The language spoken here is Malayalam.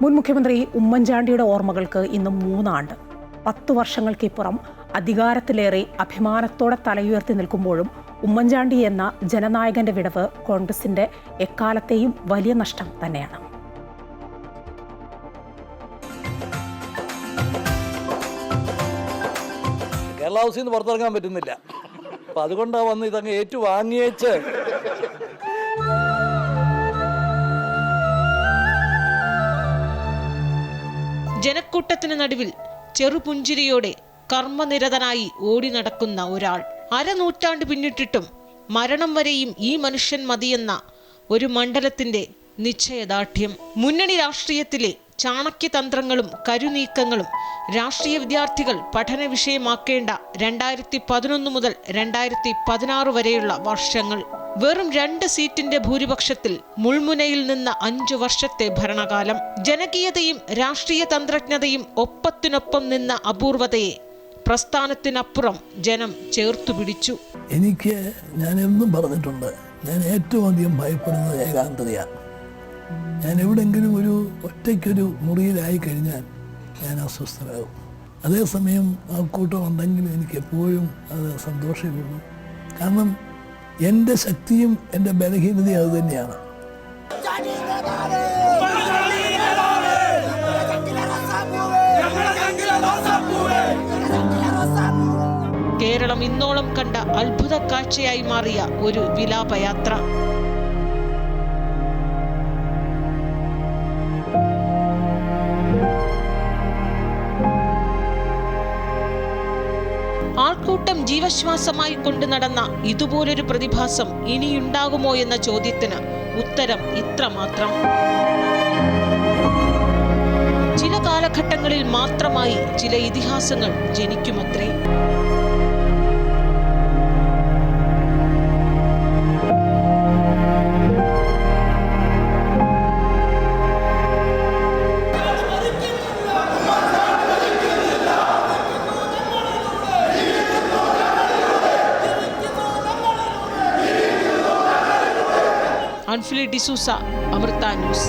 മുൻ മുഖ്യമന്ത്രി ഉമ്മൻചാണ്ടിയുടെ ഓർമ്മകൾക്ക് ഇന്ന് 3 ആണ്ട്. 10 വർഷങ്ങൾക്കിപ്പുറം അധികാരത്തിലേറെ അഭിമാനത്തോടെ തലയുയർത്തി നിൽക്കുമ്പോഴും ഉമ്മൻചാണ്ടി എന്ന ജനനായകന്റെ വിടവ് കോൺഗ്രസിന്റെ എക്കാലത്തെയും വലിയ നഷ്ടം തന്നെയാണ്. കേരള ഹൗസിൽ നിന്ന് പുറത്തിറങ്ങാൻ പറ്റുന്നില്ല. അപ്പം അതുകൊണ്ടാണ് വന്ന് ഇതങ്ങ് ഏറ്റുവാങ്ങിയേച്ച് ജനക്കൂട്ടത്തിന് നടുവിൽ ചെറുപുഞ്ചിരിയോടെ കർമ്മനിരതനായി ഓടി നടക്കുന്ന ഒരാൾ. അരനൂറ്റാണ്ട് പിന്നിട്ടിട്ടും മരണം വരെയും ഈ മനുഷ്യൻ മതിയെന്ന ഒരു മണ്ഡലത്തിന്റെ നിശ്ചയദാർഢ്യം. മുന്നണി രാഷ്ട്രീയത്തിലെ ചാണക്യതന്ത്രങ്ങളും കരുനീക്കങ്ങളും രാഷ്ട്രീയ വിദ്യാർത്ഥികൾ പഠന വിഷയമാക്കേണ്ട 2011 മുതൽ 2016 വരെയുള്ള വർഷങ്ങൾ. വെറും 2 സീറ്റിന്റെ ഭൂരിപക്ഷത്തിൽ മുൾമുനയിൽ നിന്ന 5 വർഷത്തെ ഭരണകാലം. ജനകീയതയും രാഷ്ട്രീയ തന്ത്രജ്ഞതയും ഒപ്പത്തിനൊപ്പം നിന്ന അപൂർവതയെ പ്രസ്ഥാനത്തിനപ്പുറം ജനം ചേർത്തുപിടിച്ചു. ഞാൻ എന്നും പറഞ്ഞിട്ടുണ്ട്, ഞാൻ ഏറ്റവും അധികം ഭയപ്പെടുന്നത് ഏകാന്തതയാണ്. ഞാൻ എവിടെങ്കിലും ഒറ്റയ്ക്കൊരു മുറിയിലായി കഴിഞ്ഞാൽ ഞാൻ അസ്വസ്ഥരാകും. അതേസമയം ആൾക്കൂട്ടം ഉണ്ടെങ്കിൽ എനിക്ക് എപ്പോഴും അത് സന്തോഷമുള്ളൂ. കാരണം എൻ്റെ ശക്തിയും എൻ്റെ ബലഹീനതയും അത് തന്നെയാണ്. കേരളം ഇന്നോളം കണ്ട അത്ഭുത കാഴ്ചയായി മാറിയ ഒരു വിലാപയാത്ര. ആൾക്കൂട്ടം ജീവശ്വാസമായി കൊണ്ടു നടന്ന ഇതുപോലൊരു പ്രതിഭാസം ഇനിയുണ്ടാകുമോ എന്ന ചോദ്യത്തിന് ഉത്തരം ഇത്രമാത്രം: ചില കാലഘട്ടങ്ങളിൽ മാത്രമായി ചില ഇതിഹാസങ്ങൾ ജനിക്കുമത്രേ. അൻഫിലി ഡിസൂസ, അമൃത ന്യൂസ്.